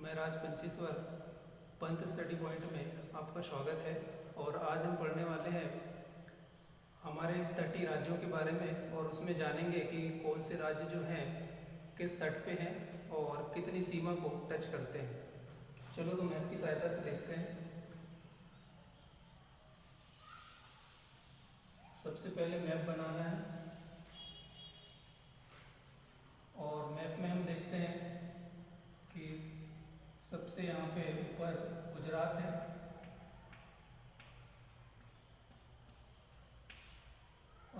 मैं राज Pancheshwar Pant study point में आपका स्वागत है। और आज हम पढ़ने वाले हैं हमारे तटीय राज्यों के बारे में और उसमें जानेंगे कि कौन से राज्य जो हैं किस तट पे हैं और कितनी सीमा को टच करते हैं। चलो तो मैप की सहायता से देखते हैं। सबसे पहले मैप बनाना है और मैप में हम देखते हैं कि सबसे यहाँ पे ऊपर गुजरात है,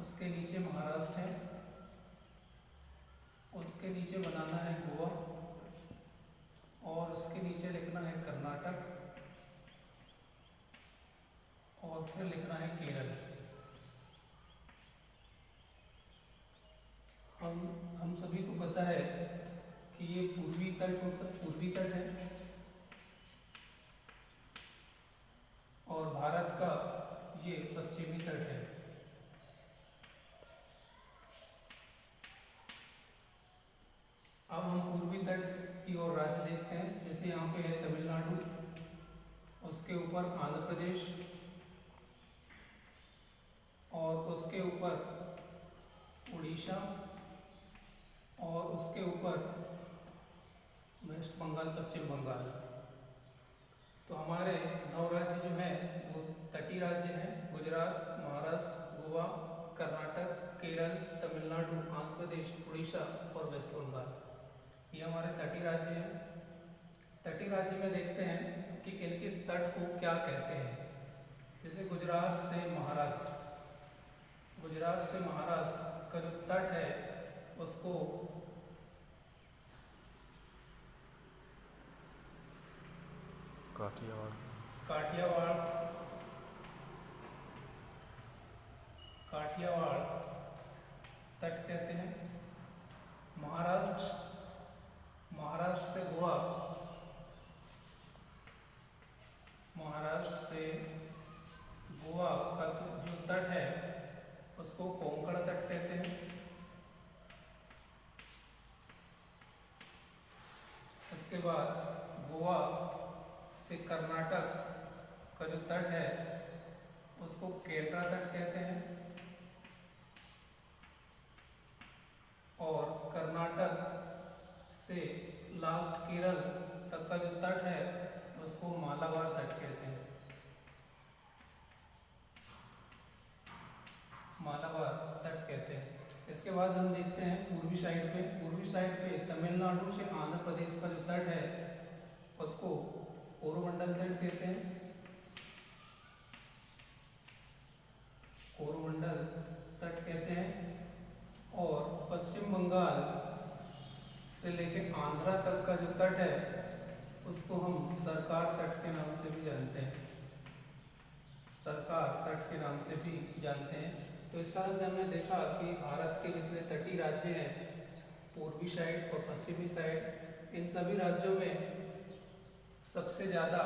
उसके नीचे महाराष्ट्र है, उसके नीचे बनाना है गोवा और उसके नीचे लिखना है कर्नाटक और फिर लिखना है केरल। हम सभी को पता है कि ये पूर्वी तट है और भारत का ये पश्चिमी तट है। अब हम पूर्वी तट की ओर राज्य देखते हैं। जैसे यहाँ पे है तमिलनाडु, उसके ऊपर आंध्र प्रदेश और उसके ऊपर उड़ीसा और उसके ऊपर वेस्ट बंगाल, पश्चिम बंगाल। तो हमारे 9 राज्य जो हैं वो तटीय राज्य हैं। गुजरात, महाराष्ट्र, गोवा, कर्नाटक, केरल, तमिलनाडु, आंध्र प्रदेश, उड़ीसा और वेस्ट बंगाल, ये हमारे तटीय राज्य हैं। तटीय राज्य में देखते हैं कि इनके तट को क्या कहते हैं। जैसे गुजरात से महाराष्ट्र का जो तट है उसको काठियावाड़ तट कहते हैं। महाराष्ट्र से गोवा का जो तट है उसको कोंकण तट कहते हैं। इसके बाद गोवा से कर्नाटक का जो तट है उसको केरला तट कहते हैं और कर्नाटक से लास्ट केरल तक का जो तट है उसको मालाबार तट कहते हैं। इसके बाद हम देखते हैं पूर्वी साइड पे तमिलनाडु से आंध्र प्रदेश का जो तट है उसको कोरोमंडल तट कहते हैं। और पश्चिम बंगाल से लेकर आंध्रा तक का जो तट है उसको हम सरकार तट के नाम से भी जानते हैं। तो इस तरह से हमने देखा कि भारत के जितने तटीय राज्य हैं, पूर्वी साइड और पश्चिमी साइड, इन सभी राज्यों में सबसे ज़्यादा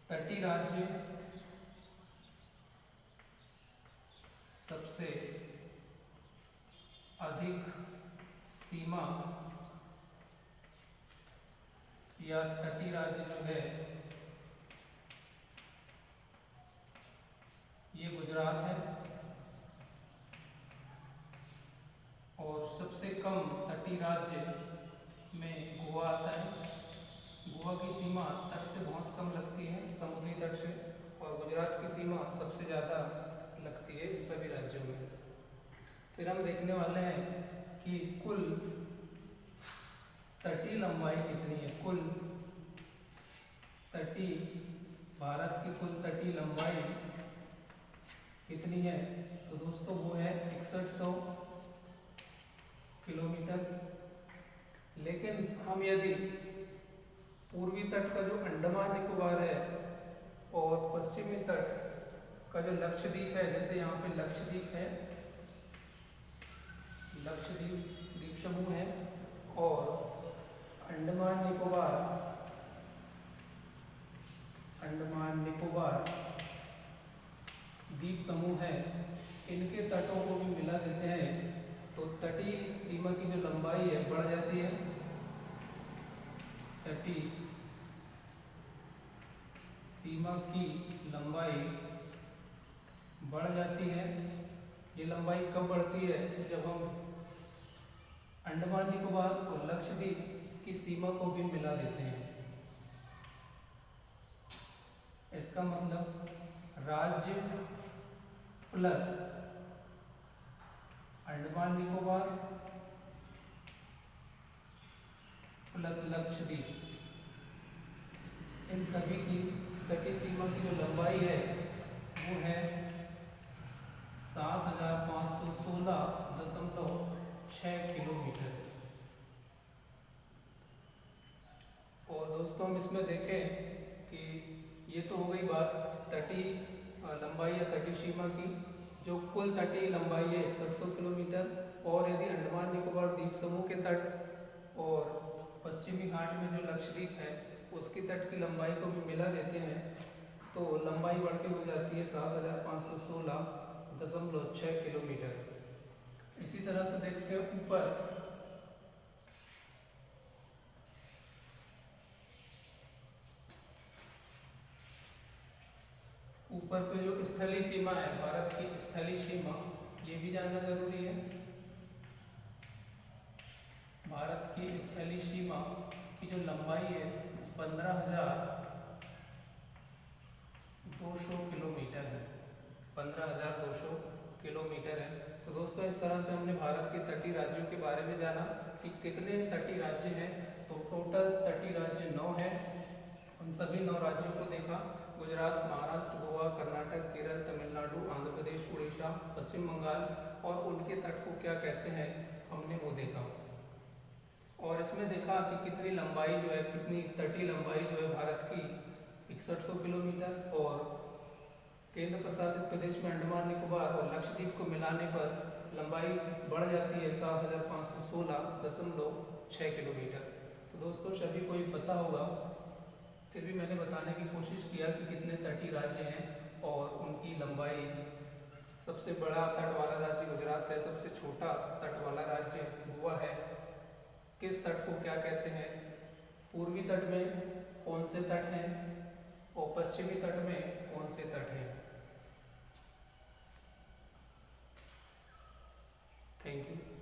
तटीय राज्य, सबसे अधिक सीमा या तटीय राज्य जो है ये गुजरात है और सबसे कम तटीय राज्य में गोवा आता है। गोवा की सीमा तट से बहुत कम लगती है, समुद्री तट से, और गुजरात की सीमा सबसे ज़्यादा लगती है इन सभी राज्यों में। फिर हम देखने वाले हैं कि कुल तटीय लंबाई कितनी है। भारत की कुल तटीय लंबाई कितनी है, तो दोस्तों वो है 6100 किलोमीटर। लेकिन हम यदि पूर्वी तट का जो अंडमान निकोबार है और पश्चिमी तट का जो लक्षद्वीप है, जैसे यहाँ पे लक्षद्वीप है, द्वीप समूह है, और अंडमान निकोबार द्वीप समूह है, इनके तटों को भी मिला देते हैं तो तटीय सीमा की जो लंबाई है बढ़ जाती है। तटीय सीमा की लंबाई बढ़ जाती है। ये लंबाई कब बढ़ती है? जब हम अंडमान निकोबार और लक्षद्वीप की सीमा को भी मिला देते हैं। इसका मतलब राज्य प्लस अंडमान निकोबार प्लस लक्षद्वीप, इन सभी की तटीय सीमा की जो लंबाई है वो है 7516.6 किलोमीटर। और दोस्तों हम इसमें देखें कि ये तो हो गई बात तटीय लंबाई या तटीय सीमा की। जो कुल तटीय लंबाई है 6100 किलोमीटर, और यदि अंडमान निकोबार द्वीप समूह के तट और पश्चिमी घाट में जो लक्षद्वीप है उसकी तट की लंबाई को भी मिला देते हैं तो लंबाई बढ़ के हो जाती है 7516.6 किलोमीटर। इसी तरह से देखते हैं ऊपर पे जो स्थलीय सीमा है, भारत की स्थलीय सीमा, ये भी जानना जरूरी है। भारत की स्थलीय सीमा की जो लंबाई है 15,200 किलोमीटर है। 15,200 किलोमीटर है। तो दोस्तों इस तरह से हमने भारत के तटीय राज्यों के बारे में जाना कि कितने तटीय राज्य हैं। तो टोटल तटीय राज्य 9 है। उन सभी 9 राज्यों को देखा, गुजरात, महाराष्ट्र, गोवा, कर्नाटक, केरल, तमिलनाडु, आंध्र प्रदेश, उड़ीसा, पश्चिम बंगाल, और उनके तट को क्या कहते हैं हमने वो देखा। और इसमें देखा कि कितनी लंबाई जो है, कितनी तटीय लंबाई जो है भारत की 6100 किलोमीटर, और केंद्र प्रशासित प्रदेश में अंडमान निकोबार और लक्षद्वीप को मिलाने पर लंबाई बढ़ जाती है 7516.6 किलोमीटर। तो दोस्तों सभी को ये पता होगा, फिर भी मैंने बताने की कोशिश किया कि कितने तटीय राज्य हैं और उनकी लंबाई। सबसे बड़ा तट वाला राज्य गुजरात है, सबसे छोटा तट वाला राज्य गोवा है। किस तट को क्या कहते हैं, पूर्वी तट में कौन से तट हैं और पश्चिमी तट में कौन से तट हैं।